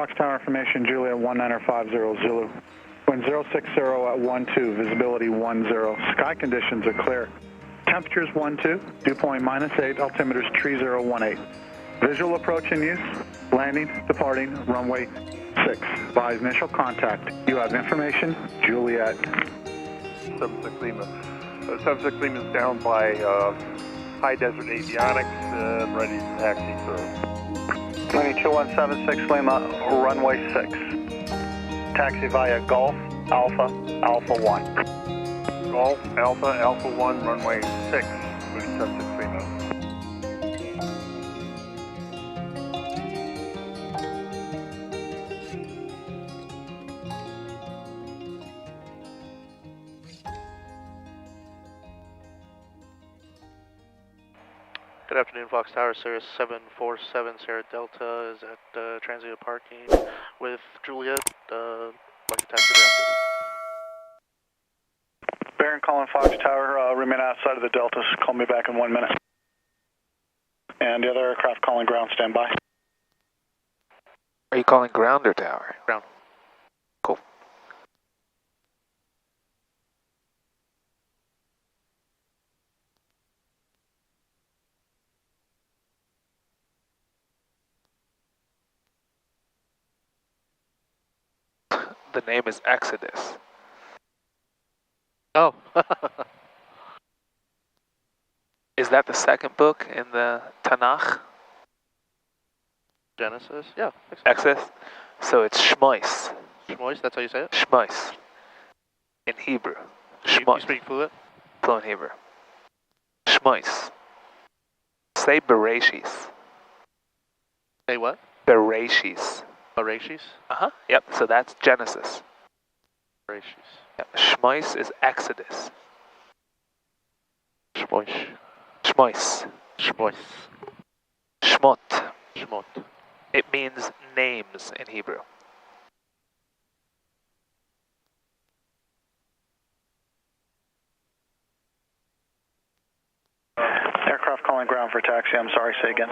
Fox Tower information, Juliet 1950 Zulu. Wind 060 at 12, visibility 10. Sky conditions are clear. Temperatures 12, dew point -8, altimeter's 3018. Visual approach in use, landing, departing, runway 6. Advise initial contact. You have information, Juliet. 76 Lima. 76 Lima is down by High Desert Avionics, ready to taxi through. 2176 Lima, runway 6. Taxi via Golf, Alpha, Alpha 1. Golf, Alpha, Alpha 1, runway 6, 76 Lima. Good afternoon, Fox Tower, Cirrus 747 Sierra Delta is at transient parking with Juliet, like to taxi directed. Baron calling Fox Tower, remain outside of the Delta, call me back in 1 minute. And the other aircraft calling ground, stand by. Are you calling ground or tower? Ground. Cool. The name is Exodus. Oh. Is that the second book in the Tanakh? Genesis? Yeah. Exodus? So it's Shmois. Shmois, that's how you say it? Shmois. In Hebrew. You Shmois. speak fluent? Fluent Hebrew. Shmois. Say Bereshis. Say what? Bereshis. Bereshis? Uh-huh. Yep, so that's Genesis. Bereshis. Yep. Shmois is Exodus. Shmois. Shmois. Shmois. Shmot. Shmot. It means names in Hebrew. Aircraft calling ground for taxi, I'm sorry, say again.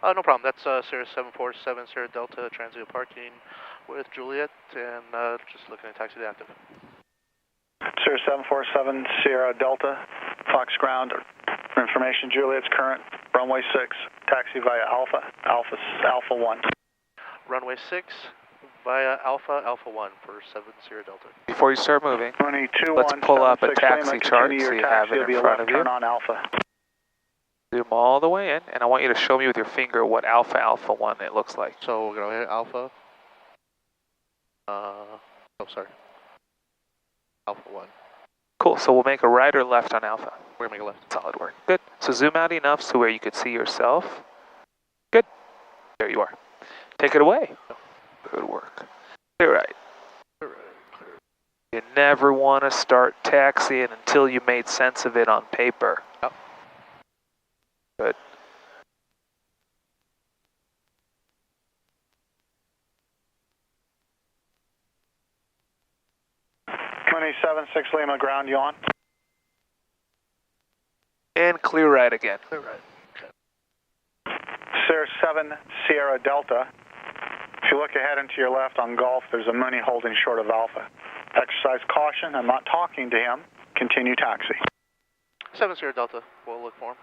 No problem. That's Cirrus 747 Sierra Delta, transient parking with Juliet, and just looking at taxi to active. Cirrus 747 Sierra Delta, Fox ground, information, Juliet's current, runway 6, taxi via Alpha, Alpha 1. Runway 6 via Alpha, Alpha 1 for 7 Sierra Delta. Before you start moving, 22, let's pull up a 76 taxi Lima, chart continue so your you have taxi, it be in a front left of you. turn on Alpha. Zoom all the way in, and I want you to show me with your finger what Alpha, Alpha 1 it looks like. So we're going to hit Alpha. Sorry. Alpha 1. Cool, so we'll make a right or left on Alpha. We're going to make a left. Solid work. Good. So zoom out enough so where you could see yourself. Good. There you are. Take it away. Good work. Clear right. You never want to start taxiing until you made sense of it on paper. Yep. Good. Seven 6 Lima, ground, you on? And clear right again. Clear right. Cirrus 7 Sierra Delta. If you look ahead and to your left on Golf, there's a Mooney holding short of Alpha. Exercise caution, I'm not talking to him. Continue taxi. 7 Sierra Delta, we'll look for him.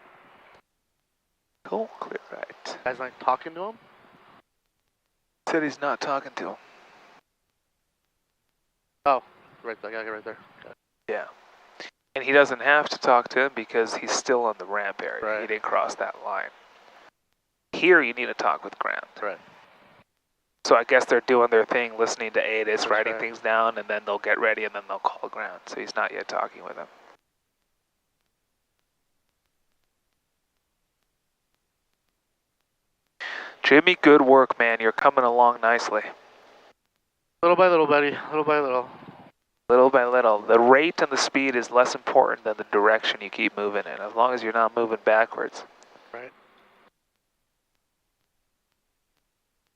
Cool, clear right. Guy's not talking to him? Said he's not talking to him. Oh, right there, right there. Okay. Yeah. And he doesn't have to talk to him because he's still on the ramp area. Right. He didn't cross that line. Here you need to talk with ground. Right. So I guess they're doing their thing, listening to ATIS, writing right. things down, and then they'll get ready and then they'll call ground. So he's not yet talking with him. Jimmy, good work, man. You're coming along nicely. Little by little, buddy. Little by little. Little by little. The rate and the speed is less important than the direction you keep moving in, as long as you're not moving backwards. Right.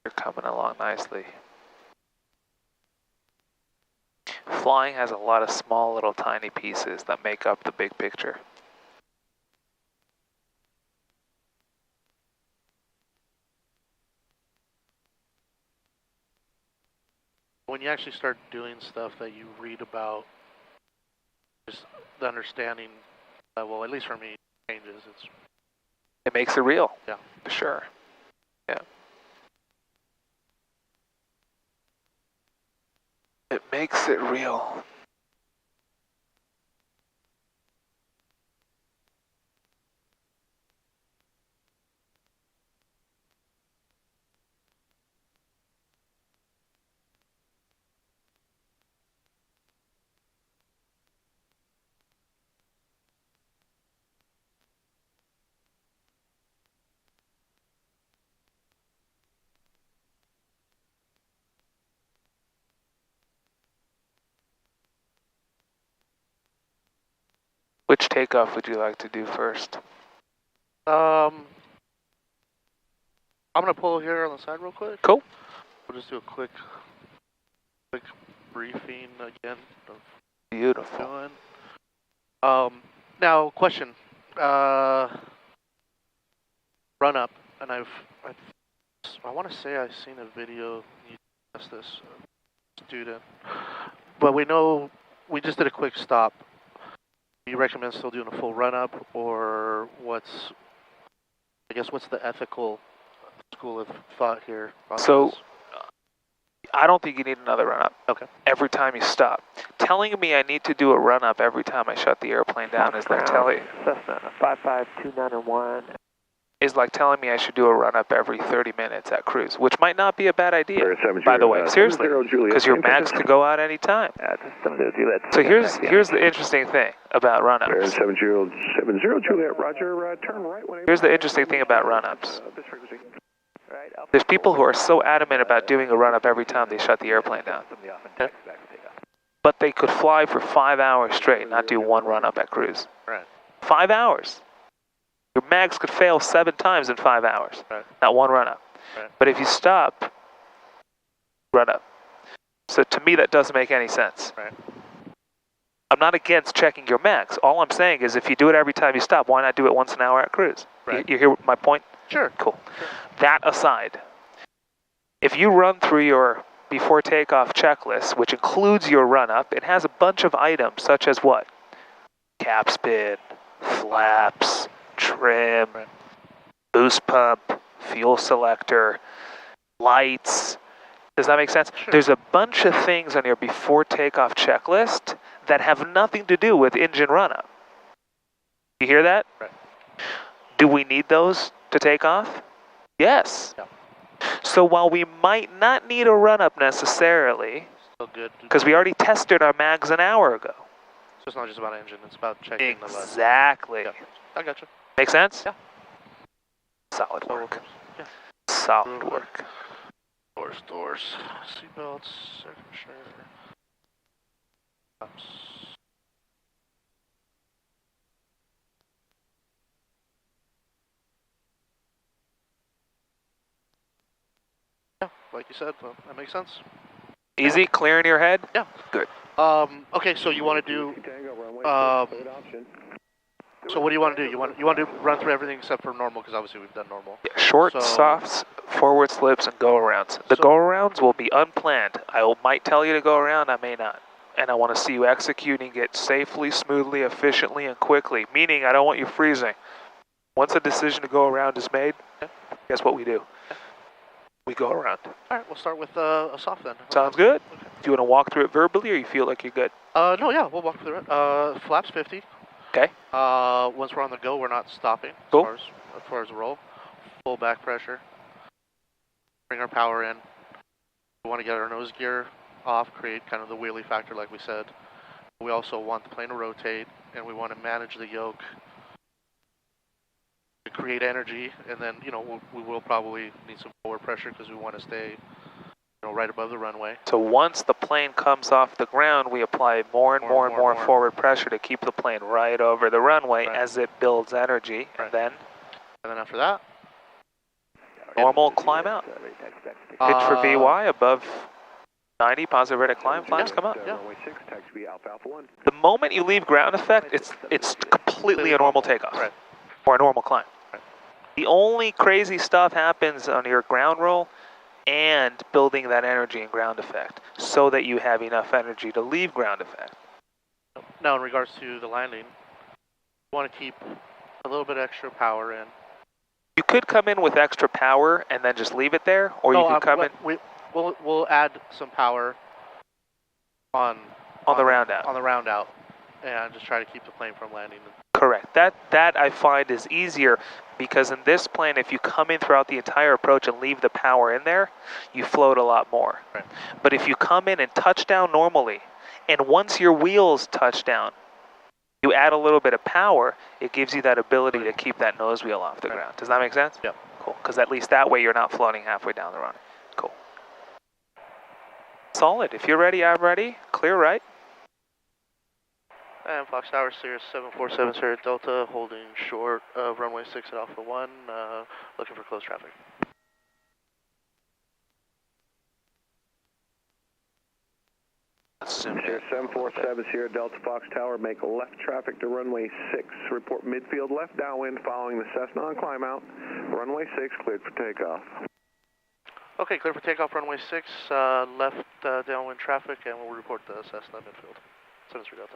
You're coming along nicely. Flying has a lot of small little tiny pieces that make up the big picture. When you actually start doing stuff that you read about, just the understanding, well, at least for me, changes. It makes it real. Yeah. For sure. Yeah. It makes it real. Which takeoff would you like to do first? I'm gonna pull here on the side real quick. Cool. We'll just do a quick briefing again of Beautiful. doing. Now question. Run up, and I want to say I've seen a video. You asked this student, but we know we just did a quick stop. Do you recommend still doing a full run up, or what's the ethical school of thought here? So, I don't think you need another run up. Okay. Every time you stop. Telling me I need to do a run up every time I shut the airplane down is like telling Cessna 552901. Is like telling me I should do a run up every 30 minutes at cruise, which might not be a bad idea. By the way, seriously, because your mags could go out any time. So here's the interesting thing about run ups. 70 Juliet, Roger. Turn right when. Here's the interesting thing about run ups. There's people who are so adamant about doing a run up every time they shut the airplane down. But they could fly for 5 hours straight and not do one run up at cruise. Right. 5 hours. Your mags could fail 7 times in 5 hours. Right. Not one run up. Right. But if you stop, run up. So to me that doesn't make any sense. Right. I'm not against checking your mags. All I'm saying is if you do it every time you stop, why not do it once an hour at cruise? Right. You hear my point? Sure. Cool. Sure. That aside, if you run through your before takeoff checklist, which includes your run up, it has a bunch of items such as what? Cap spin, flaps, trim, right. Boost pump, fuel selector, lights. Does that make sense? Sure. There's a bunch of things on your before takeoff checklist that have nothing to do with engine run up. You hear that? Right. Do we need those to take off? Yes. Yeah. So while we might not need a run up necessarily, Still good. because we already tested our mags an hour ago. So it's not just about engine, it's about checking the level. Exactly. Yeah. I gotcha. Make sense? Yeah. Solid work. Yeah. Solid work. Doors. Seatbelts, air conditioner. Ups. Yeah, like you said, that makes sense. Easy, clear in your head? Yeah. Good. Okay, so you want to do, so what do you want to do? You want to run through everything except for normal, because obviously we've done normal. Yeah, short, So- softs, forward slips, and go-arounds. The So- go-arounds will be unplanned. Might tell you to go around, I may not. And I want to see you executing it safely, smoothly, efficiently, and quickly. Meaning, I don't want you freezing. Once a decision to go around is made, guess what we do? We go around. All right, we'll start with a soft then. Sounds good? Okay. Do you want to walk through it verbally, or you feel like you're good? No, yeah, we'll walk through it. Flaps 50. Okay. Once we're on the go, we're not stopping. Cool. As far as the roll. Full back pressure. Bring our power in. We want to get our nose gear off, create kind of the wheelie factor like we said. We also want the plane to rotate, and we want to manage the yoke to create energy, and then, we will probably need some forward pressure because we want to stay, right above the runway. So once the plane comes off the ground, we apply more and more forward pressure to keep the plane right over the runway as it builds energy. Right. And then after that, normal climb out. Pitch for VY above 90, positive rate of climb, flaps come up. Yeah. The moment you leave ground effect, it's completely a normal takeoff. Right. Or a normal climb. Right. The only crazy stuff happens on your ground roll, and building that energy in ground effect so that you have enough energy to leave ground effect. Now, in regards to the landing, you want to keep a little bit extra power in. You could come in with extra power and then just leave it there, or you could come in... We'll add some power on the round out. On the round out, and just try to keep the plane from landing. Correct. That I find is easier, because in this plane, if you come in throughout the entire approach and leave the power in there, you float a lot more. Right. But if you come in and touch down normally, and once your wheels touch down, you add a little bit of power, it gives you that ability to keep that nose wheel off the ground. Does that make sense? Yep. Cool, because at least that way you're not floating halfway down the runway. Cool. Solid. If you're ready, I'm ready. Clear right. And Fox Tower, Sirius 747 Sierra Delta, holding short of runway 6 at Alpha 1, looking for close traffic. Sierra 747 Sierra Delta Fox Tower, make left traffic to runway 6. Report midfield left downwind following the Cessna on climb out. Runway 6 cleared for takeoff. Okay, clear for takeoff, runway 6, left downwind traffic, and we'll report the Cessna midfield. 7 Sierra Delta.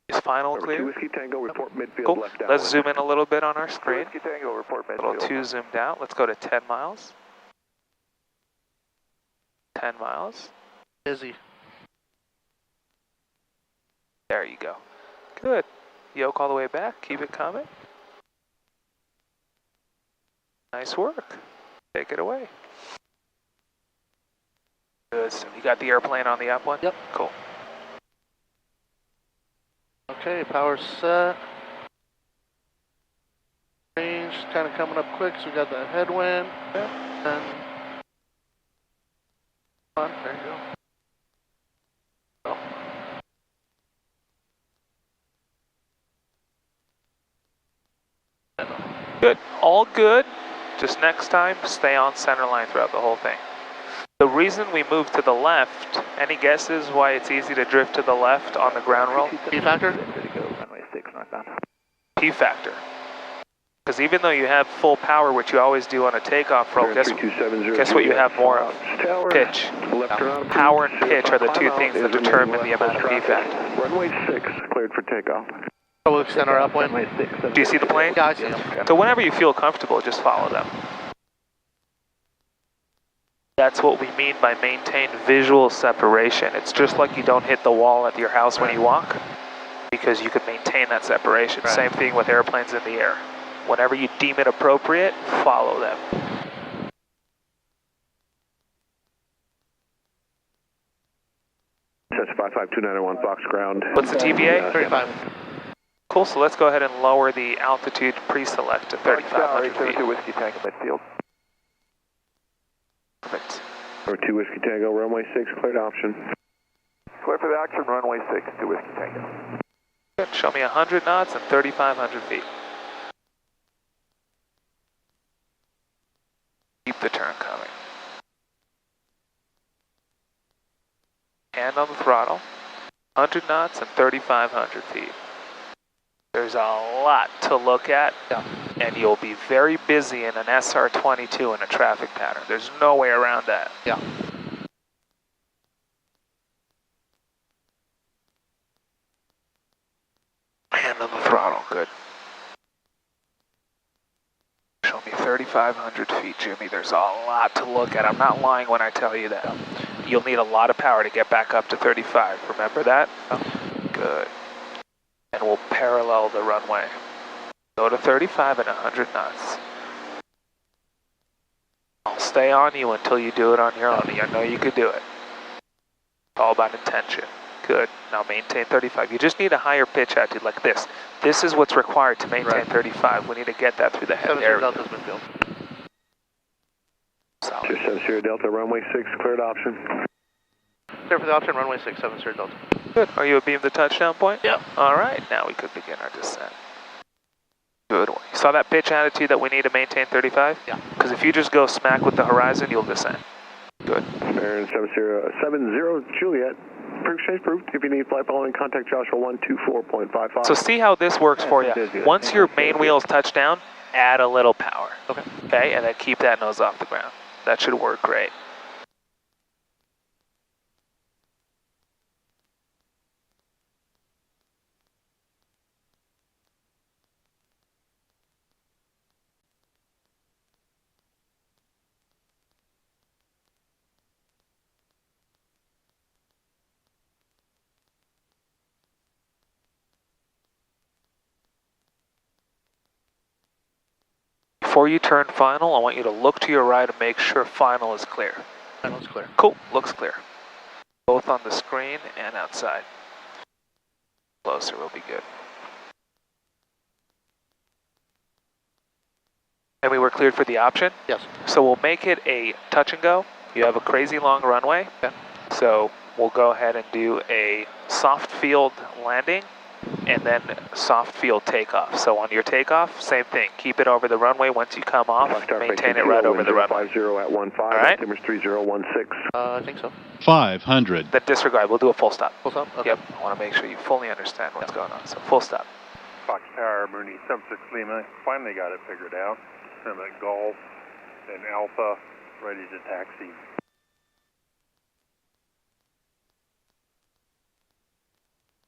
Is final Number clear? 2 Whiskey Tango, report midfield Cool. left downwind. Let's zoom in a little bit on our screen. Whiskey Tango, report midfield. A little too zoomed out. Let's go to 10 miles. 10 miles. Busy. There you go. Good. Yoke all the way back. Keep it coming. Nice work. Take it away. Good. So you got the airplane on the up one? Yep. Cool. Okay, power set. Range kind of coming up quick, so we got that headwind. Yep. And on, there you go. Good. All good. Just next time, stay on center line throughout the whole thing. The reason we moved to the left, any guesses why it's easy to drift to the left on the ground roll? P factor? Runway 6 northbound. P factor. Because even though you have full power, which you always do on a takeoff roll, guess what you have more of? Pitch. Power and pitch are the two things that determine the amount of P factor. Runway 6 cleared for takeoff. We'll extend our upwind. Do you see the plane? Yeah, I see them. So whenever you feel comfortable, just follow them. That's what we mean by maintain visual separation. It's just like you don't hit the wall at your house when you walk, because you can maintain that separation. Right. Same thing with airplanes in the air. Whenever you deem it appropriate, follow them. That's 55291 Fox ground. What's the TPA? 35. Cool, so let's go ahead and lower the altitude pre-select to 3,500 feet. Whiskey Tango midfield. Perfect. Number 2 Whiskey Tango, runway 6 cleared option. Clear for the action, runway 6 to Whiskey Tango. Good. Show me 100 knots and 3,500 feet. Keep the turn coming. Hand on the throttle. 100 knots and 3,500 feet. There's a lot to look at, and you'll be very busy in an SR-22 in a traffic pattern. There's no way around that. Yeah. Hand on the throttle, good. Show me 3,500 feet, Jimmy. There's a lot to look at. I'm not lying when I tell you that. You'll need a lot of power to get back up to 35. Remember that? Good. And we'll parallel the runway. Go to 35 at 100 knots. I'll stay on you until you do it on your own. I know you could do it. It's all about intention. Good. Now maintain 35. You just need a higher pitch attitude like this. This is what's required to maintain 35. We need to get that through the head. There we go. Solid. 7 Sierra Delta, runway 6 cleared option. Clear for the option, runway 6, 7 Sierra Delta. Good. Are you abeam the touchdown point? Yep. All right. Now we could begin our descent. Good one. You saw that pitch attitude that we need to maintain 35? Yeah. Because if you just go smack with the horizon, you'll descend. Good. Aaron 70 Juliet. Exchange approved. If you need flight following, contact Joshua 124.55. So see how this works for you. Once your main wheels touch down, add a little power. Okay. Okay, and then keep that nose off the ground. That should work great. Before you turn final, I want you to look to your right and make sure final is clear. Final is clear. Cool, looks clear. Both on the screen and outside. Closer will be good. And we were cleared for the option? Yes. So we'll make it a touch and go. You have a crazy long runway. Okay. So we'll go ahead and do a soft field landing and then soft field takeoff. So on your takeoff, same thing. Keep it over the runway. Once you come off, maintain it right over the runway. 50 at 15, all right? altimeter 3016. I think so. 500. Then disregard. We'll do a full stop. Full stop? Okay. Yep. I want to make sure you fully understand what's going on. So full stop. Fox Tower, Mooney 76 Lima, finally got it figured out. I'm at Golf and Alpha, ready to taxi.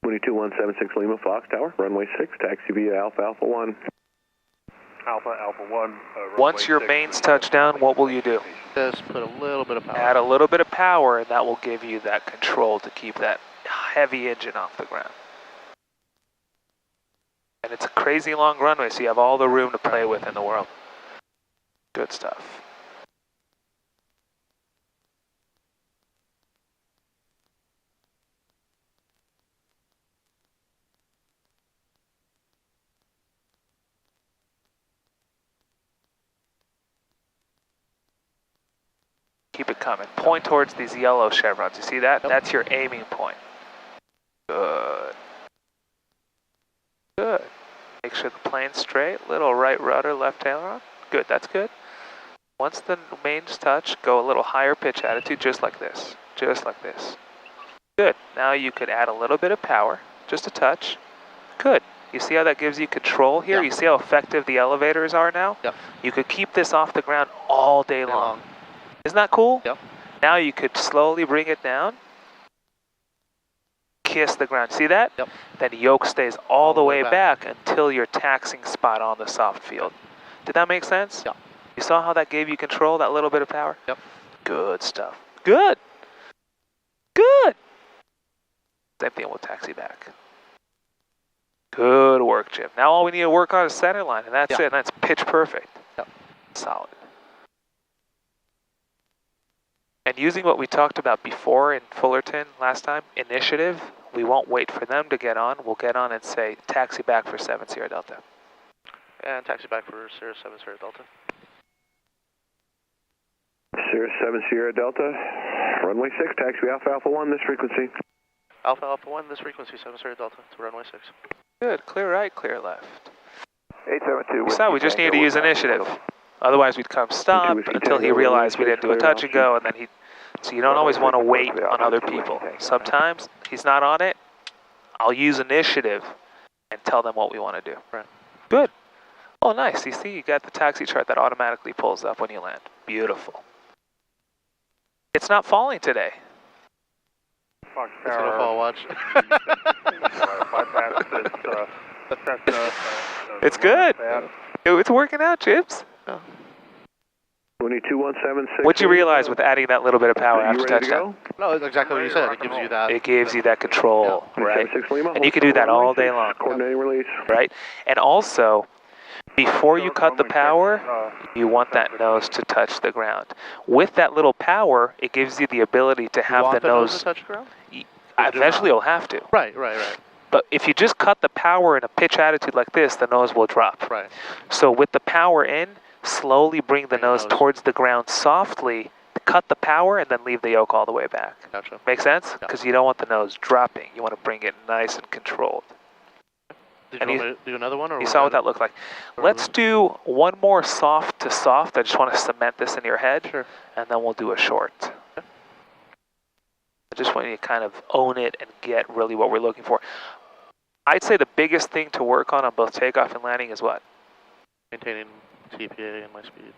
Mooney 2176 Lima, Fox Tower, runway 6, taxi via Alpha Alpha 1. Alpha 1. Once your mains touch down, what will you do? Just put a little bit of power. Add a little bit of power, and that will give you that control to keep that heavy engine off the ground. And it's a crazy long runway, so you have all the room to play with in the world. Good stuff. Keep it coming. Point towards these yellow chevrons. You see that? Yep. That's your aiming point. Good. Good. Make sure the plane's straight. Little right rudder, left aileron. Good, that's good. Once the mains touch, go a little higher pitch attitude, just like this. Just like this. Good. Now you could add a little bit of power, just a touch. Good. You see how that gives you control here? Yeah. You see how effective the elevators are now? Yeah. You could keep this off the ground all day long. Isn't that cool? Yep. Now you could slowly bring it down. Kiss the ground. See that? Yep. Then yoke stays all the way back until your taxing spot on the soft field. Did that make sense? Yeah. You saw how that gave you control, that little bit of power? Yep. Good stuff. Good. Good. Same thing, we'll taxi back. Good work, Jim. Now all we need to work on is center line, and that's it. And that's pitch perfect. Yep. Solid. And using what we talked about before in Fullerton last time, initiative, we won't wait for them to get on. We'll get on and say, taxi back for 7 Sierra Delta. And taxi back for Sierra 7 Sierra Delta. Sierra 7 Sierra Delta, runway 6, taxi Alpha Alpha 1, this frequency. Alpha Alpha 1, this frequency, 7 Sierra Delta to runway 6. Good, clear right, clear left. 872. We saw we just need to use initiative. Otherwise we'd come stop until he realized we didn't do a touch and go, and then so you don't always want to wait on other people. Sometimes he's not on it, I'll use initiative and tell them what we want to do. Right. Good. Oh nice, you see you got the taxi chart that automatically pulls up when you land. Beautiful. It's not falling today. Fox It's going to fall, watch. It's good. It's working out, Chips. Oh. 22176. What'd you realize with adding that little bit of power after touchdown? No, it's exactly what you said. It gives you that. It gives you that control, right? And you can do that all day long, Coordinating release. right? And also, before you cut the power, you want that nose to touch the ground. With that little power, it gives you the ability to have the nose. To touch ground? Eventually, you'll have to. Right. But if you just cut the power in a pitch attitude like this, the nose will drop. Right. So with the power in, slowly bring the nose towards the ground softly, cut the power, and then leave the yoke all the way back. Gotcha. Make sense? Yeah. Because you don't want the nose dropping. You want to bring it nice and controlled. Did you want me to do another one? Or you saw what that looked like. Let's do one more soft to soft. I just want to cement this in your head. Sure. And then we'll do a short. Okay. I just want you to kind of own it and get really what we're looking for. I'd say the biggest thing to work on both takeoff and landing is what? Maintaining TPA and my speed.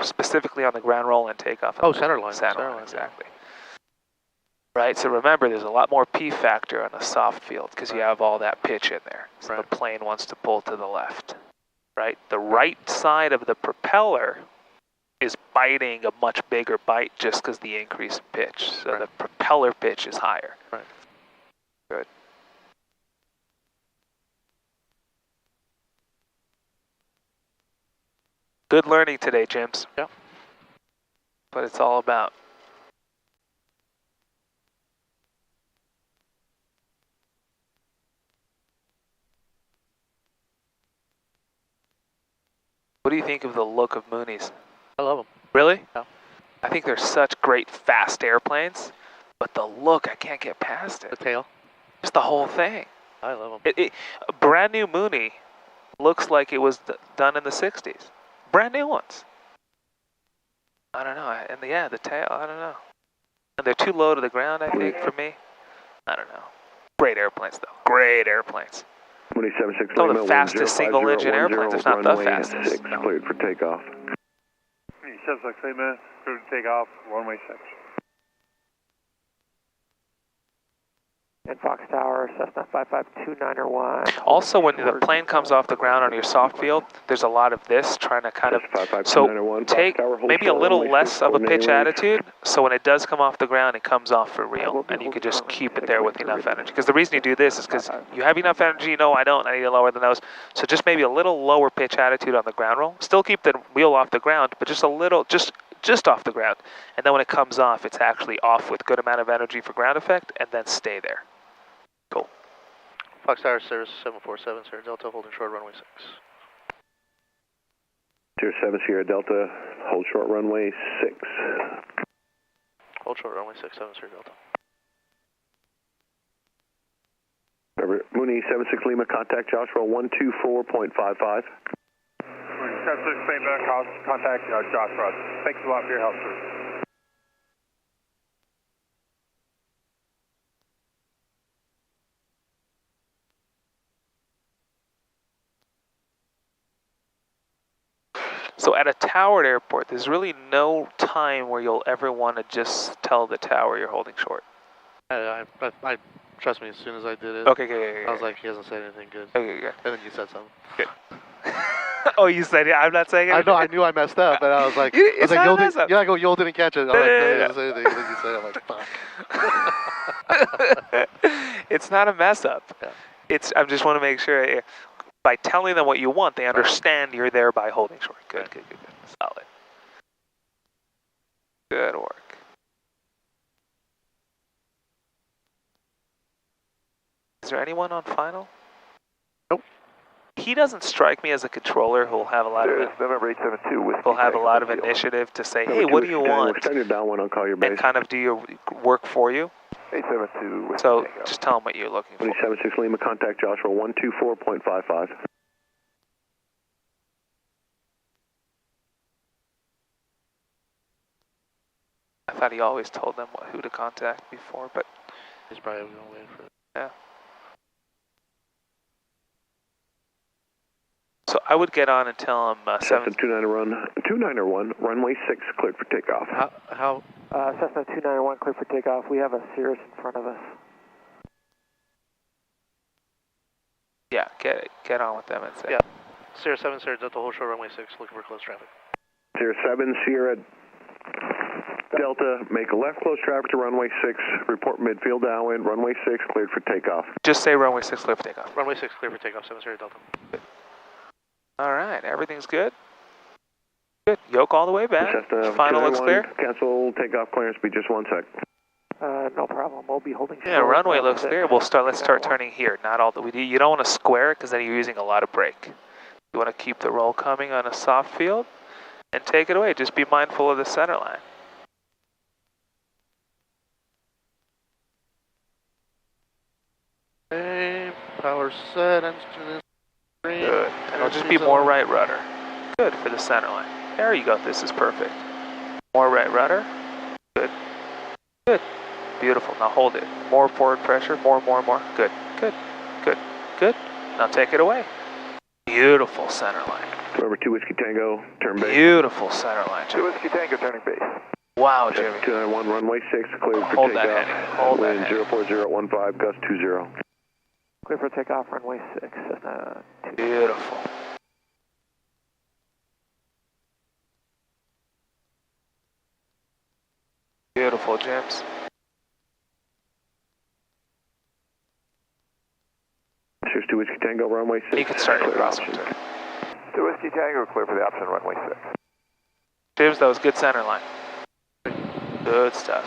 specifically on the ground roll and takeoff. Oh, center line. Center line, exactly. Right, so remember, there's a lot more P factor on the soft field because you have all that pitch in there. So the plane wants to pull to the left, right? The right side of the propeller is biting a much bigger bite just because the increase in pitch. So the propeller pitch is higher. Right. Good. Good learning today, James. Yep. What it's all about. What do you think of the look of Moonies? I love them. Really? Yeah. I think they're such great fast airplanes, but the look, I can't get past it. The tail. Just the whole thing. I love them. A brand new Mooney looks like it was done in the 60s. Brand new ones. I don't know. And yeah, the tail, I don't know. And they're too low to the ground, I think, for me. I don't know. Great airplanes, though. Great airplanes. Some of the fastest single-engine airplanes, if not the fastest. 6, cleared for takeoff. 76 Lima, cleared to take off, runway 6. And Fox Tower, Cessna 5529 Also, when the plane comes off the ground on your soft field, there's a lot of this trying to kind of, so take maybe a little less of a pitch attitude, so when it does come off the ground, it comes off for real, and you could just keep it there with enough energy. Because the reason you do this is because you have enough energy. No, I don't. I need to lower the nose. So just maybe a little lower pitch attitude on the ground roll. Still keep the wheel off the ground, but just a little, just off the ground. And then when it comes off, it's actually off with good amount of energy for ground effect, and then stay there. Cool. Fox Tower, Service 747, Sierra Delta, holding short, runway 6. Sierra 7, Sierra Delta, hold short, runway 6. Hold short, runway 6, 7, Sierra Delta. Mooney 76 Lima, contact Joshua 124.55. 76 Lima, contact Joshua. Thanks a lot for your help, sir. So at a towered airport, there's really no time where you'll ever want to just tell the tower you're holding short. I trust me, as soon as I did it, Okay. I was like, he hasn't said anything good. Okay. And then you said something. Good. Oh, you said it? I'm not saying anything? I knew I messed up, but I was like, Yol didn't catch it. I'm like, no, he didn't say anything. And then you said it, I'm like, fuck. It's not a mess up. Yeah. I just want to make sure, by telling them what you want, they understand you're there by holding short. Good. Solid. Good work. Is there anyone on final? Nope. He doesn't strike me as a controller who'll have a lot of November 872 with. He'll have a lot of initiative to say, hey, what do you want? Extend your down one on call your base. And kind of do your work for you. 872 with. So just tell them what you're looking for. 76 Lima, contact Joshua 124.55. I thought he always told them who to contact before, but he's probably going to wait for it. Yeah. So I would get on and tell him 291, runway 6, cleared for takeoff. How? Cessna 291, clear for takeoff. We have a Cirrus in front of us. Yeah, get on with them and say. Yeah. Sierra 7, Sierra Delta, hold short, runway 6, looking for close traffic. Sierra 7, Sierra Delta, make a left, close traffic to runway 6, report midfield downwind, runway 6, cleared for takeoff. Just say runway 6, clear for takeoff. Runway 6, clear for takeoff, 7 Sierra Delta. Good. All right, everything's good? Good, yoke all the way back. Final looks clear? Cancel takeoff clearance, be just 1 sec. No problem, we'll be holding short. Yeah, runway looks clear. Let's start turning here, not all the way. You don't want to square it because then you're using a lot of brake. You want to keep the roll coming on a soft field and take it away. Just be mindful of the center line. Okay, power set, engine is green. Good, and it'll just be more right rudder. Good for the center line. There you go, this is perfect. More right rudder. Good. Beautiful, now hold it. More forward pressure, more. Good. Now take it away. Beautiful center line. Remember 2 Whiskey Tango, turn base. Beautiful center line, 2 Jim. Whiskey Tango, turning base. Wow, Jimmy. 291, runway 6, cleared for Hold that takeoff. heading. Hold that Wind heading. 04015, gust 20. Clear for takeoff, runway 6, Cessna 2. Beautiful. Beautiful, Jims. Here's 2 Whiskey Tango, runway 6. You can start your clear crosswind option. too. 2 Whiskey Tango, clear for the option, runway 6. Jims, that was good center line. Good stuff.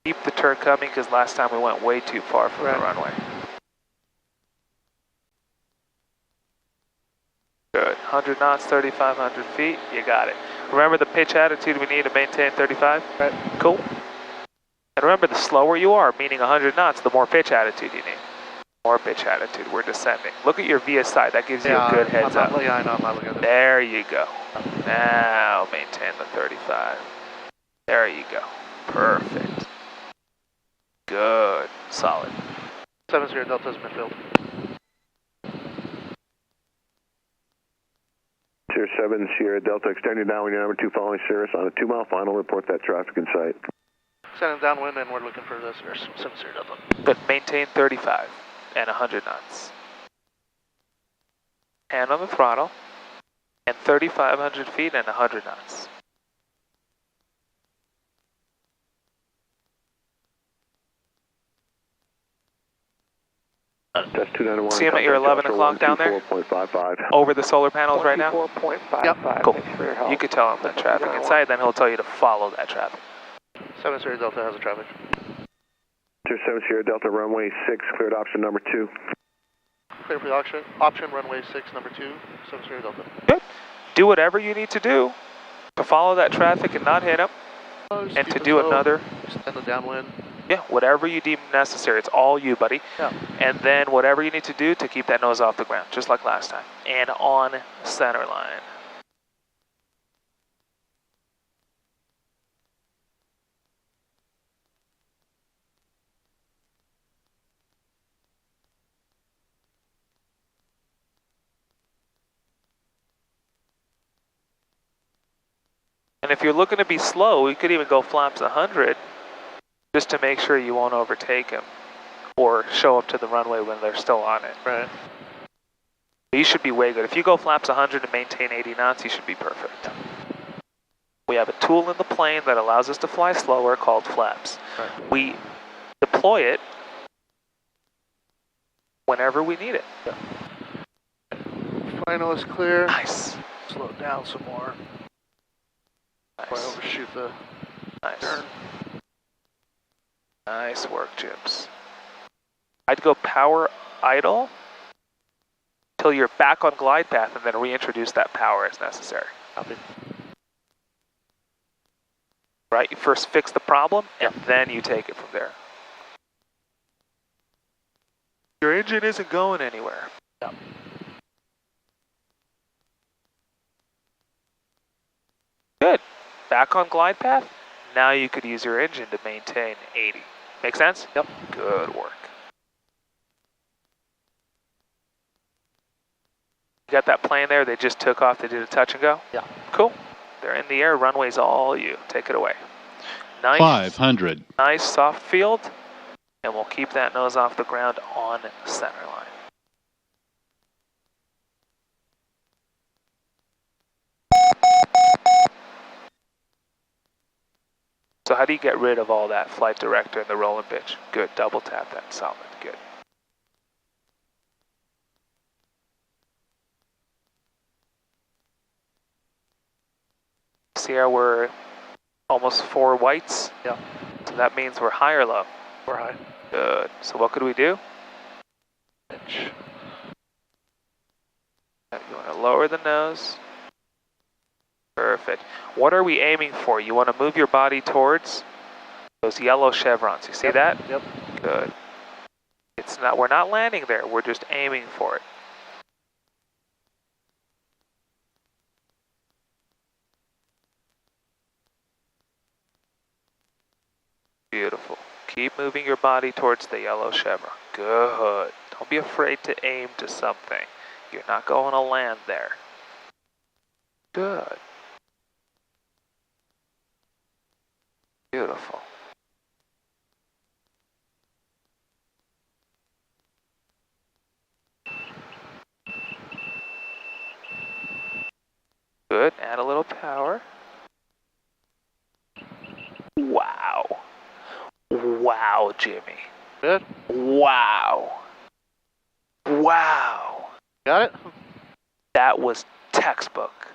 Keep the turn coming because last time we went way too far from the runway. Good. 100 knots, 3,500 feet. You got it. Remember the pitch attitude we need to maintain 35? Right. Cool. And remember, the slower you are, meaning 100 knots, the more pitch attitude you need. More pitch attitude. We're descending. Look at your VIA side. That gives you a good heads up. Yeah, I know. I'm not looking at it. There you go. Now maintain the 35. There you go. Perfect. Good. Solid. 70 Delta's midfield. Sierra 7, Sierra Delta, extending downwind number 2 following Cirrus on a 2-mile final. Report that traffic in sight. Sending downwind and we're looking for the 70 Delta. Good. Maintain 35 and 100 knots. Hand on the throttle. And 3,500 feet and 100 knots. That's 291. See him at your 11 o'clock down there? 4.55. Over the solar panels right now? 24.55. Yep. Cool. Thanks for your help. You could tell him the traffic inside, then he'll tell you to follow that traffic. 70 Delta has a traffic. Sierra 7, Sierra Delta, runway 6, cleared option number 2. Clear for the option runway 6, number 2, 70 Delta. Good. Do whatever you need to do to follow that traffic and not hit him, and to do another. Extend the downwind. Yeah, whatever you deem necessary. It's all you, buddy. Yeah. And then whatever you need to do to keep that nose off the ground, just like last time. And on center line. And if you're looking to be slow, you could even go flaps 100 just to make sure you won't overtake him or show up to the runway when they're still on it. Right. You should be way good. If you go flaps 100 and maintain 80 knots, you should be perfect. We have a tool in the plane that allows us to fly slower called flaps. Right. We deploy it whenever we need it. Final is clear. Nice. Slow it down some more. Before I Nice. overshoot the Nice. turn. Nice work, Jims. I'd go power idle till you're back on glide path and then reintroduce that power as necessary. Copy. Right? You first fix the problem and then you take it from there. Your engine isn't going anywhere. Yep. Good. Back on glide path. Now you could use your engine to maintain 80. Make sense? Yep. Good work. You got that plane there? They just took off. They did a touch and go? Yeah. Cool. They're in the air. Runway's all you. Take it away. Nice. 500. Nice soft field. And we'll keep that nose off the ground on center line. So how do you get rid of all that flight director and the roll and pitch? Good, double tap that, solid, good. See how we're almost 4 whites? Yeah. So that means we're high or low? We're high. Good, so what could we do? Pitch. You want to lower the nose. Perfect. What are we aiming for? You want to move your body towards those yellow chevrons. You see that? Yep. Good. It's not. We're not landing there. We're just aiming for it. Beautiful. Keep moving your body towards the yellow chevron. Good. Don't be afraid to aim to something. You're not going to land there. Good. Beautiful. Good. Add a little power. Wow. Wow, Jimmy. Good. Wow. Wow. Got it? That was textbook.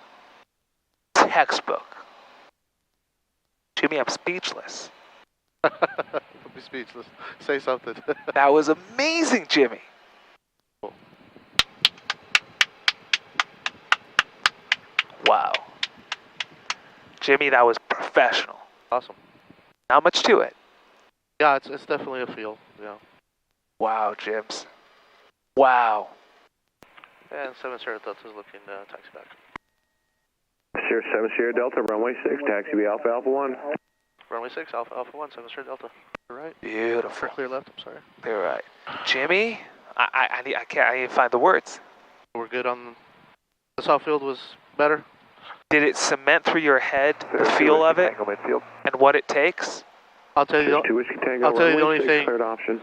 Textbook. Jimmy, I'm speechless. Don't be speechless. Say something. That was amazing, Jimmy. Wow. Jimmy, that was professional. Awesome. Not much to it. Yeah, it's definitely a feel. Yeah. Wow, Jims. Wow. And 7 Sierra Delta is looking taxi back. Sierra 7 Sierra Delta, runway 6, taxi be Alpha Alpha 1. Runway 6, Alpha Alpha 1, 7 Sierra Delta. You're right. Beautiful. For clear left, I'm sorry. You're right. Jimmy, I need to find the words. We're good on the soft field was better. Did it cement through your head the feel of it and what it takes? I'll tell you. 2 Whiskey Tango, I'll tell you the runway only 6, thing. cleared option.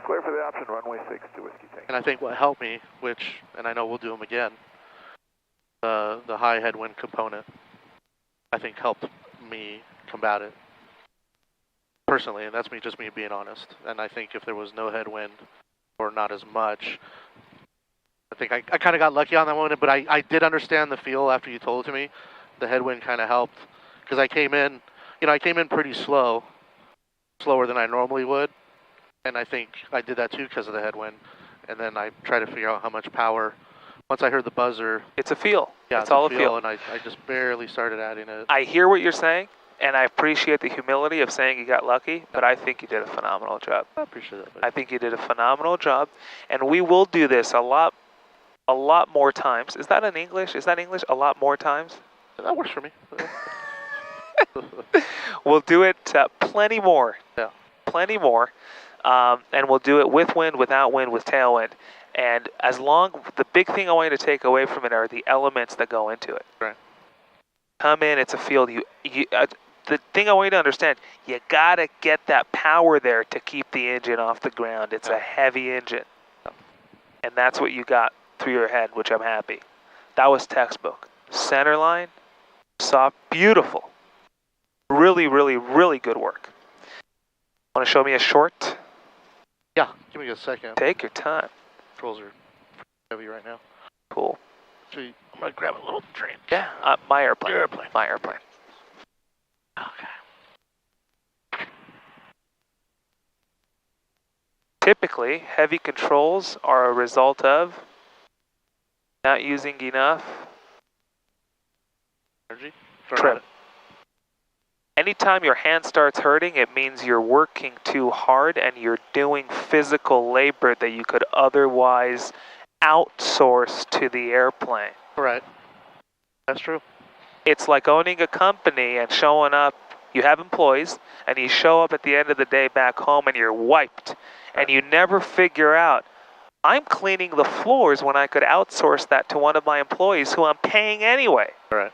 Clear for the option, runway 6 to Whiskey Tango. And I think what helped me, which, and I know we'll do them again, the high headwind component, I think helped me combat it personally, and that's just me being honest. And I think if there was no headwind or not as much, I think I kind of got lucky on that one, but I did understand the feel after you told it to me. The headwind kind of helped because I came in, I came in pretty slow, slower than I normally would, and I think I did that too because of the headwind. And then I tried to figure out how much power. Once I heard the buzzer, It's a feel. yeah, it's all a feel. and I just barely started adding it. I hear what you're saying, and I appreciate the humility of saying you got lucky, but I think you did a phenomenal job. I appreciate that. I think you did a phenomenal job, and we will do this a lot more times. Is that in English? Is that English? A lot more times? That works for me. We'll do it plenty more. Yeah. Plenty more. And we'll do it with wind, without wind, with tailwind. And the big thing I want you to take away from it are the elements that go into it. Right. Come in, it's a field. The thing I want you to understand, you gotta get that power there to keep the engine off the ground. It's a heavy engine. And that's what you got through your head, which I'm happy. That was textbook. Center line, soft, beautiful. Really, really, really good work. Want to show me a short? Yeah, give me a second. Take your time. Controls are heavy right now. Cool. Actually, I'm going to grab a little train. Yeah, my airplane. Your airplane. My airplane. Okay. Typically, heavy controls are a result of not using enough Energy? trim. Anytime your hand starts hurting, it means you're working too hard and you're doing physical labor that you could otherwise outsource to the airplane. Right. That's true. It's like owning a company and showing up. You have employees, and you show up at the end of the day back home and you're wiped. And you never figure out, I'm cleaning the floors when I could outsource that to one of my employees who I'm paying anyway. Right.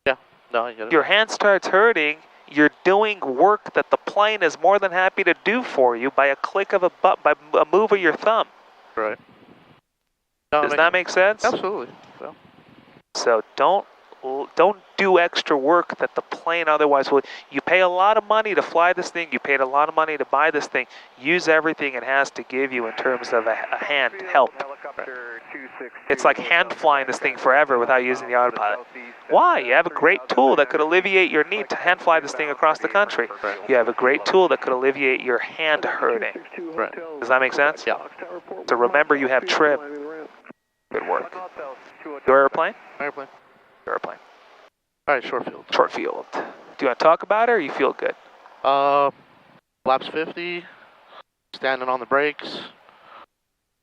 Yeah. No, I get it. Your hand starts hurting, you're doing work that the plane is more than happy to do for you by a click of a button, by a move of your thumb. Right. No, Does that make sense? Absolutely. Well. So don't do extra work that the plane otherwise would. You pay a lot of money to fly this thing. You paid a lot of money to buy this thing. Use everything it has to give you in terms of a hand help. It's like hand flying this thing forever without using the autopilot. Why? You have a great tool that could alleviate your need to hand fly this thing across the country. You have a great tool that could alleviate your hand hurting. Right. Does that make sense? Yeah. So remember, you have trim. Good work. Your airplane? Airplane. Your airplane. All right, short field. Short field. Do you want to talk about it or you feel good? Laps 50, standing on the brakes,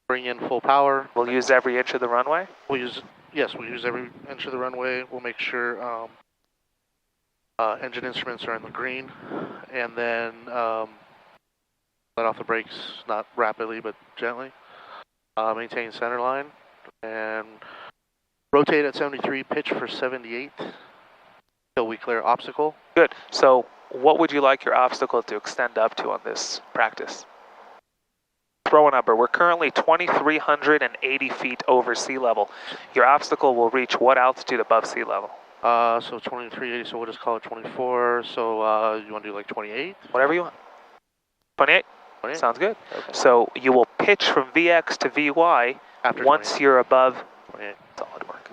bring in full power. We'll use every inch of the runway? We'll use every inch of the runway. We'll make sure Engine instruments are in the green, and then let off the brakes, not rapidly but gently. Maintain center line, and rotate at 73, pitch for 78 till we clear obstacle. Good. So what would you like your obstacle to extend up to on this practice? Throw a number. We're currently 2,380 feet over sea level. Your obstacle will reach what altitude above sea level? So 2380, so we'll just call it 24. So you want to do like 28? Whatever you want. 28? 28? Sounds good. Okay. So you will pitch from VX to VY After once 28. you're above 28. solid work.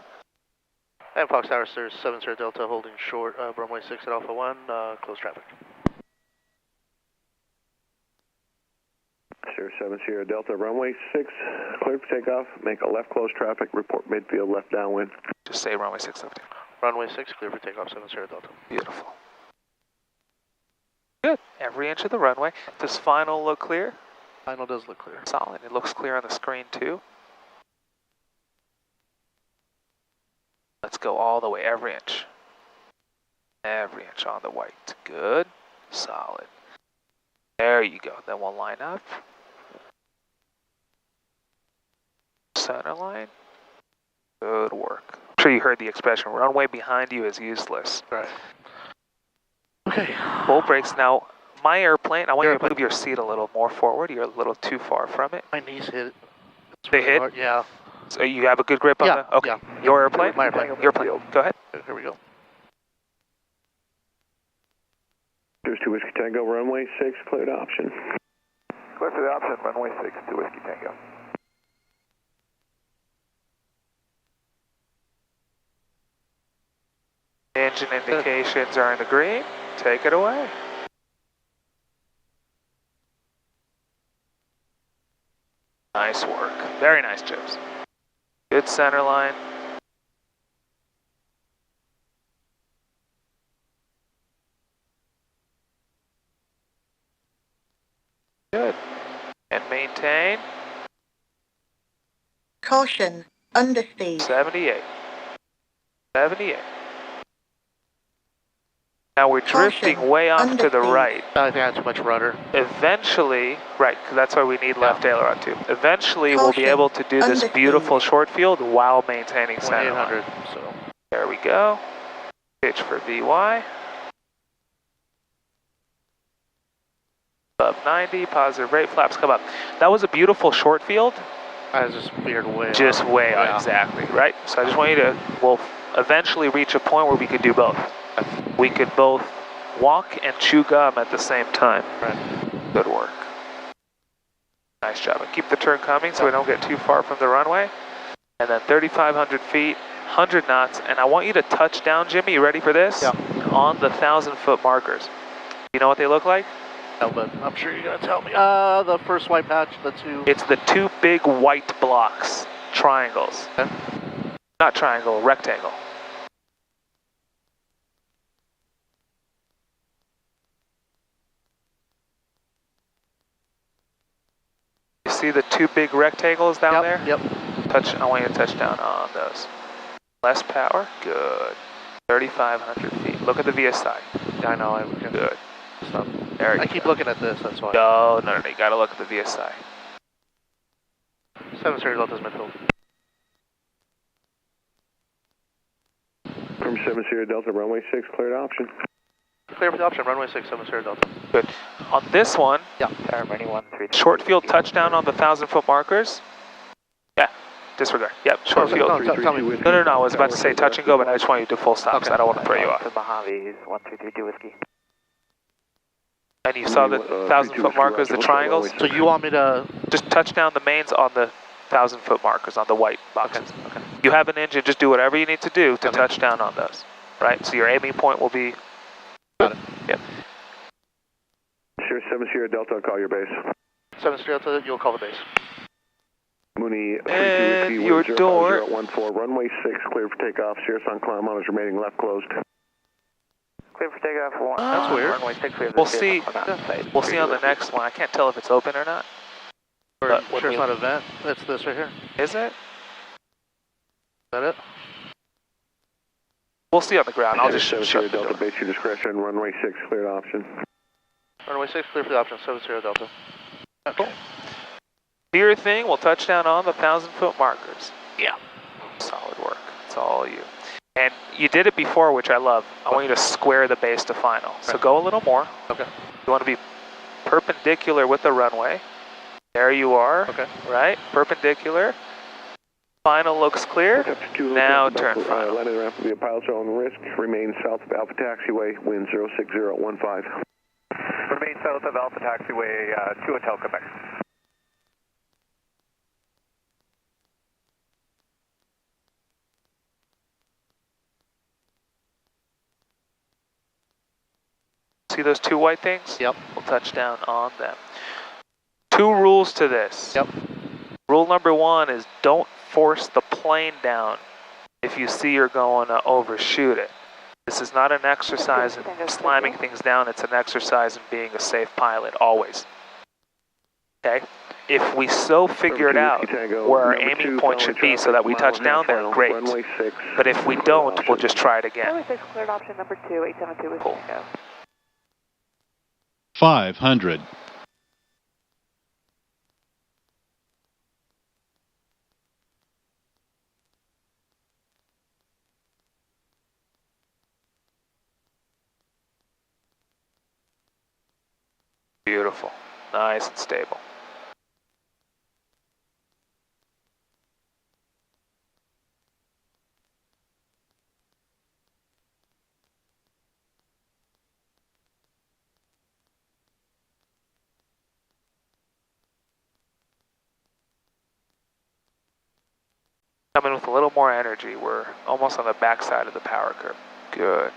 And Fox Tower, Sirius 7 Sierra Delta holding short, runway 6 at Alpha 1, close traffic. Sirius 7 Sierra Delta, runway 6, cleared for takeoff. Make a left close traffic, report midfield left downwind. Just say runway 6 left. Runway 6, clear for takeoff, 7 Sierra Delta. Beautiful. Good. Every inch of the runway. Does final look clear? Final does look clear. Solid. It looks clear on the screen too. Let's go all the way, every inch. Every inch on the white. Good. Solid. There you go. Then we'll line up. Center line. Good work. I'm sure you heard the expression, runway behind you is useless. Right. Okay. Full brakes. Now, my airplane, I want you to move your seat a little more forward. You're a little too far from it. My knees hit it. They hit? Hard. Yeah. So you have a good grip on Yeah, the... Okay. yeah. Your airplane? My airplane. Your plane. Go ahead. Here we go. There's 2 Whiskey Tango, runway 6, cleared option. Clear for the option, runway 6 to Whiskey Tango. Engine indications are in the green. Take it away. Nice work. Very nice, Chips. Good center line. Good. And maintain. Caution, underspeed. 78. 78. Now we're drifting Caution, way off to the underspeed. right. I think I had too much rudder. Eventually, right, 'cause that's why we need left aileron too. Eventually, we'll be Caution, able to do this underspeed. beautiful short field while maintaining center line. 2800, so. There we go. Pitch for VY. Above 90, positive rate, flaps come up. That was a beautiful short field. I was just veered way Just off. way out, Yeah. exactly, right? So I just want you to, we'll eventually reach a point where we could do both. We could both walk and chew gum at the same time. Right. Good work. Nice job. And keep the turn coming so we don't get too far from the runway. And then 3,500 feet, 100 knots. And I want you to touch down, Jimmy. You ready for this? Yeah. On the 1,000-foot markers. You know what they look like? No, but I'm sure you're going to tell me. The first white patch, the two. It's the two big white blocks, triangles. Okay. Not triangle, rectangle. You see the two big rectangles down there? Yep. Touch. I want you to touch down on those. Less power. Good. 3,500 feet. Look at the VSI. Yeah, I know. Good. Stop. There you I go. keep looking at this, that's why. No. You gotta look at the VSI. 7 Sierra Delta's midfield. From 7 Sierra Delta, runway 6, cleared option. Clear for the option, runway 6, 7 Sierra Delta. Good. On this one, Yeah. Tower 91, short field touchdown on the 1,000-foot markers. Yeah. Disregard. Yep. Short field. Tell me. No. I was about to say touch and go, but I just want you to do full stops. Okay. I don't want to throw you off. Mojave, 1332 Whiskey. And you saw the 1,000-foot markers, the triangles? So you want me to... Just touch down the mains on the 1,000-foot markers, on the white boxes. Okay. You have an engine, just do whatever you need to do to Okay. touch down on those. Right? So your aiming point will be... Got it. Yep. Sierra 7 Sierra Delta, call your base. 7 Sierra Delta, you'll call the base. Mooney, And 32 your Whiskey, door. 05014, runway 6, cleared for takeoff. Sirius on climb on is remaining left closed. Clear for takeoff, 1. That's weird. Runway 6, clear for We'll the see. takeoff. We'll see on the next one. I can't tell if it's open or not. Or But sure when it's we- not a vent. It's this right here. Is Is it? that it? We'll see on the ground. I'll just shut the Delta door. base your discretion. Runway 6 cleared option. Runway 6 clear for the option, 70 Delta. Okay. Do your thing. We'll touch down on the 1,000-foot markers. Yeah. Solid work. It's all you. And you did it before, which I love. I want you to square the base to final. So go a little more. Okay. You want to be perpendicular with the runway. There you are. Okay. Right? Perpendicular. Final looks clear. Now turn final. Landing ramp will be a pilot's own risk. Remain south of Alpha Taxiway, wind 06015. Remain south of Alpha Taxiway to Hotel Quebec. See those two white things? Yep. We'll touch down on them. 2 rules to this. Yep. Rule number 1 is don't force the plane down if you see you're going to overshoot it. This is not an exercise in slamming things down, it's an exercise in being a safe pilot, always. Okay? If we so figure it out where our aiming point should be so that we touch down there, great. But if we don't, we'll just try it again. Runway 6 cleared option number 2, 872 with Cool. go. 500. Beautiful. Nice and stable. Coming with a little more energy. We're almost on the backside of the power curve. Good.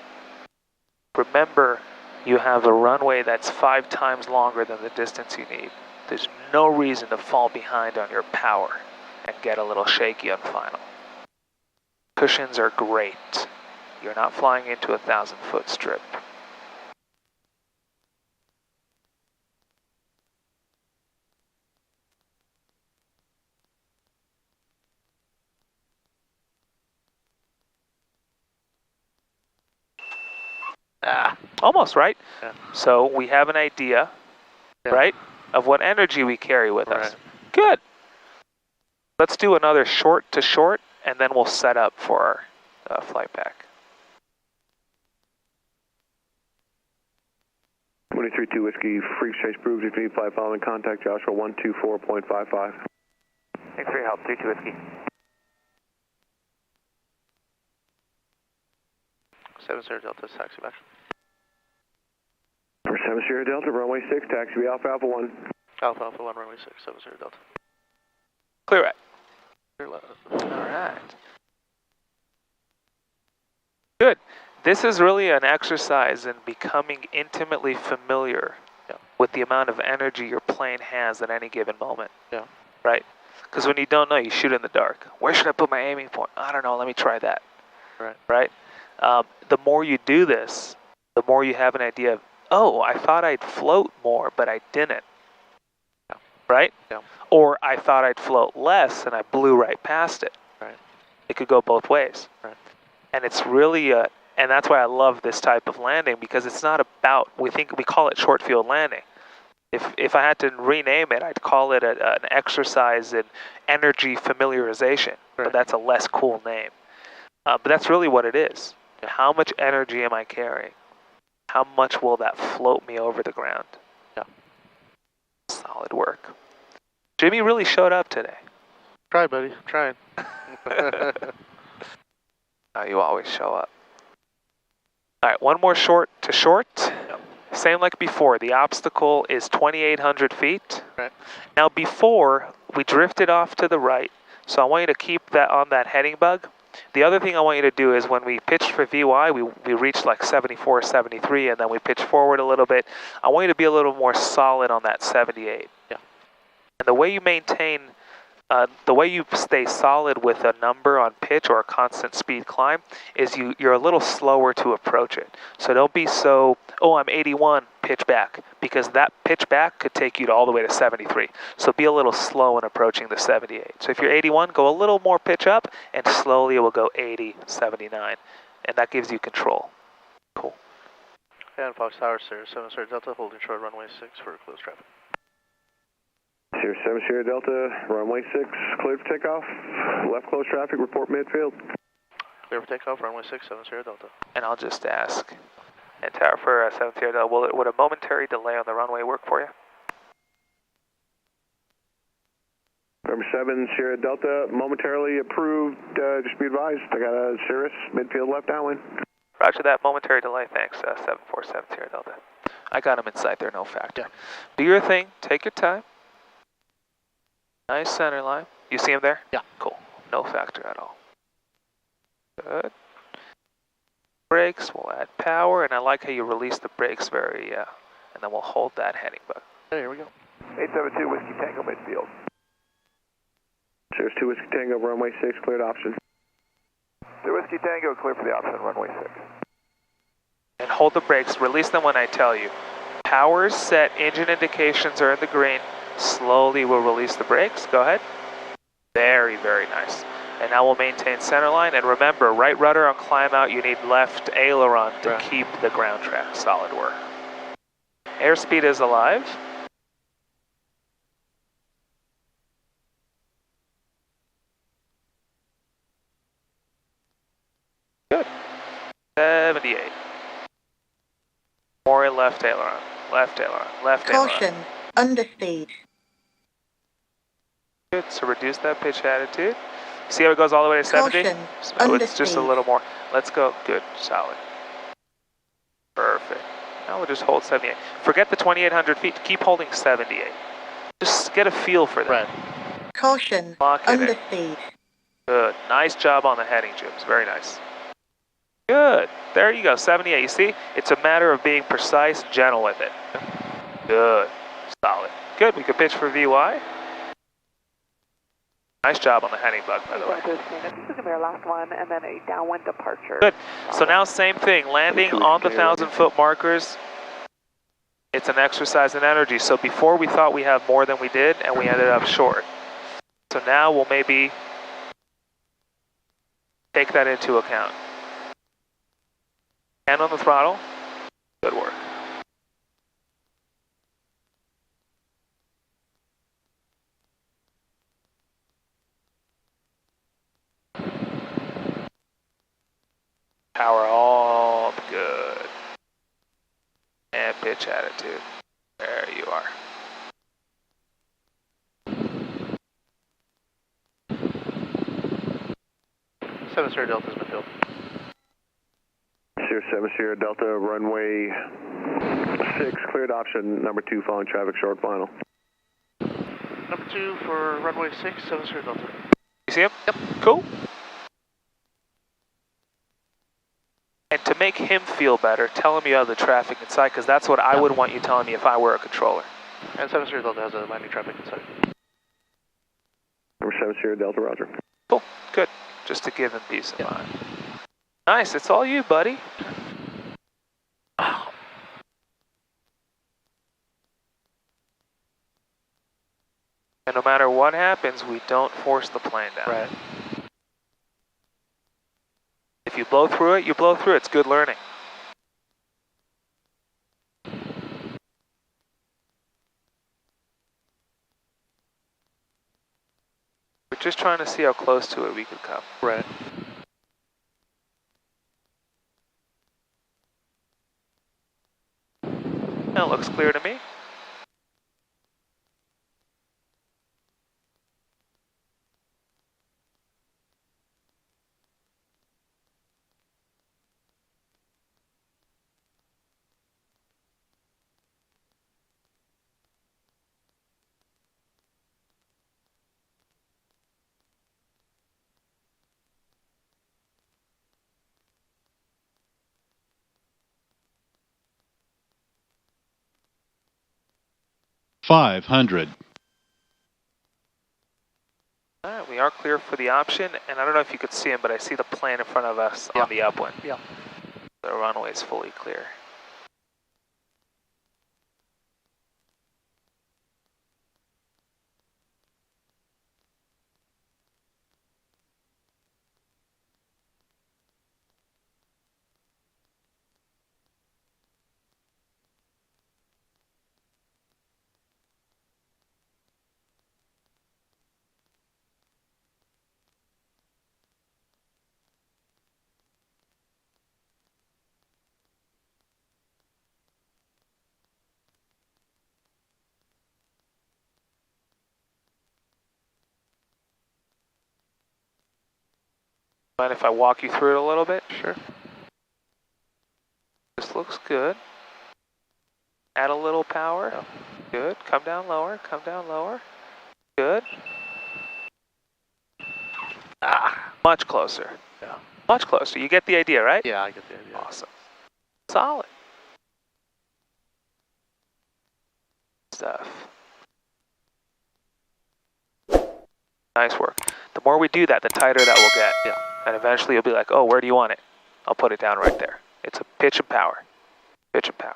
Remember, you have a runway that's 5 times longer than the distance you need. There's no reason to fall behind on your power and get a little shaky on final. Cushions are great. You're not flying into a 1,000-foot strip. Almost, right? Yeah. So we have an idea, right, of what energy we carry with us. Good. Let's do another short to short, and then we'll set up for our flight pack. 23-2 Whiskey, free chase proved. If you need flight following, contact Joshua 124.55. Thanks for your help, 32 Whiskey. 70 Delta, taxi back. For 7 Sierra Delta, runway 6, taxi Alpha Alpha 1. Alpha 1, runway 6, 70 Delta. Clear right. Clear left. All right. Good. This is really an exercise in becoming intimately familiar with the amount of energy your plane has at any given moment. Yeah. Right? Because when you don't know, you shoot in the dark. Where should I put my aiming point? I don't know. Let me try that. Right. Right? The more you do this, the more you have an idea of, oh, I thought I'd float more, but I didn't. Yeah. Right? Yeah. Or I thought I'd float less and I blew right past it. Right. It could go both ways. Right. And it's really and that's why I love this type of landing, because it's not about, we call it short field landing. If I had to rename it, I'd call it an exercise in energy familiarization, Right. but that's a less cool name. But that's really what it is. How much energy am I carrying? How much will that float me over the ground? Yeah. Solid work. Jimmy really showed up today. Try, buddy. I'm trying. You always show up. All right, one more short to short. Yep. Same like before. The obstacle is 2,800 feet. Right. Now before, we drifted off to the right, so I want you to keep that on that heading bug. The other thing I want you to do is when we pitched for VY, we reached like 74, 73, and then we pitched forward a little bit. I want you to be a little more solid on that 78. Yeah. And the way you maintain, the way you stay solid with a number on pitch or a constant speed climb is you're a little slower to approach it. So don't be so, oh, I'm 81, pitch back, because that pitch back could take you all the way to 73. So be a little slow in approaching the 78. So if you're 81, go a little more pitch up, and slowly it will go 80, 79. and that gives you control. Cool. And Fox Tower, Sierra 7 Sierra Delta, holding short runway 6 for closed traffic. Sierra 7 Sierra Delta, runway 6, cleared for takeoff. Left close traffic, report midfield. Clear for takeoff, runway 6, 7 Sierra Delta. And I'll just ask, and Tower for 7 Sierra Delta, would a momentary delay on the runway work for you? Number 7 Sierra Delta, momentarily approved, just be advised, I got a Cirrus, midfield left downwind. Roger that, momentary delay, thanks, 747 Sierra Delta. I got him in sight there, no factor. Yeah. Do your thing, take your time. Nice center line. You see him there? Yeah. Cool, no factor at all. Good. Brakes, we'll add power, and I like how you release the brakes very, and then we'll hold that heading bug. Hey, here we go. 872 Whiskey Tango midfield. Cirrus 2 Whiskey Tango, runway 6, cleared option. 2 Whiskey Tango, clear for the option, runway 6. And hold the brakes, release them when I tell you. Power's set, engine indications are in the green. Slowly we'll release the brakes, go ahead. Very, very nice. And now we'll maintain center line, and remember, right rudder on climb out, you need left aileron to keep the ground track. Solid work. Airspeed is alive. Good. 78. More left aileron, left aileron, left aileron. Caution, underspeed. Good, so reduce that pitch attitude. See how it goes all the way to 70? Caution, So it's just a underspeed. little more. Let's go. Good, solid. Perfect. Now we'll just hold 78. Forget the 2,800 feet. Keep holding 78. Just get a feel for that. Right. Caution, Lock it in. underspeed. Good. Nice job on the heading, Jibs. Very nice. Good. There you go. 78. You see? It's a matter of being precise, gentle with it. Good. Solid. Good. We could pitch for VY. Nice job on the heading bug, by the way. This is going to be our last one, and then a downwind departure. Good. So now same thing. Landing on the 1,000-foot markers. It's an exercise in energy. So before we thought we had more than we did, and we ended up short. So now we'll maybe take that into account. Hand on the throttle. Good work. Power all good. And pitch attitude. There you are. Seven Sierra Delta's midfield. Sierra 7 Sierra Delta, runway 6, cleared option, number 2, following traffic short final. Number 2 for runway 6, 7 Sierra Delta. You see him? Yep. Cool. And to make him feel better, tell him you have the traffic inside, because that's what I would want you telling me if I were a controller. And 7 Sierra Delta has a landing traffic inside. Number 7 Sierra Delta, roger. Cool. Good. Just to give him peace of mind. Nice. It's all you, buddy. And no matter what happens, we don't force the plane down. Right. If you blow through it, you blow through it. It's good learning. We're just trying to see how close to it we could come. Right. That looks clear to me. $500. All right, we are clear for the option, and I don't know if you could see him, but I see the plane in front of us on the upwind. Yeah. The runway is fully clear. Mind if I walk you through it a little bit? Sure. This looks good. Add a little power. Yeah. Good. Come down lower. Come down lower. Good. Much closer. Yeah. Much closer. You get the idea, right? Yeah, I get the idea. Awesome. Solid stuff. Nice work. The more we do that, the tighter that we'll get. Yeah. And eventually you'll be like, oh, where do you want it? I'll put it down right there. It's a pitch and power. Pitch and power.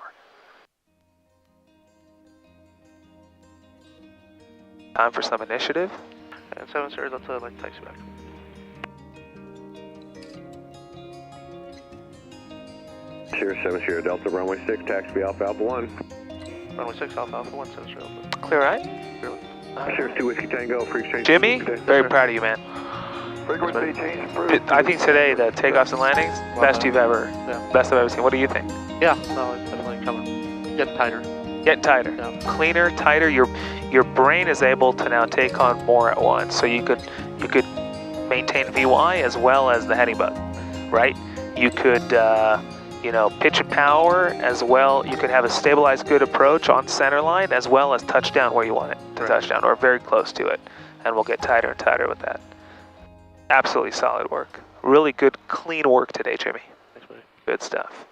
Time for some initiative. And 7 Sierra Delta, I'd like to taxi back. Sierra 7 Sierra Delta, runway 6, taxi Alpha Alpha 1. Runway 6, Alpha 1, 7 Sierra Delta. Clear, right? Sierra 2 Whiskey Tango, free exchange. Jimmy, very proud of you, man. Frequency change approved. I think today the takeoffs and landings, best I've ever seen. What do you think? Yeah, no, it's definitely coming. Getting tighter. Getting tighter. Yeah. Cleaner, tighter. Your brain is able to now take on more at once. So you could maintain VY as well as the heading bug, right? You could pitch and power as well. You could have a stabilized good approach on center line as well as touchdown where you want it to touchdown or very close to it. And we'll get tighter and tighter with that. Absolutely solid work. Really good, clean work today, Jimmy. Thanks, buddy. Good stuff.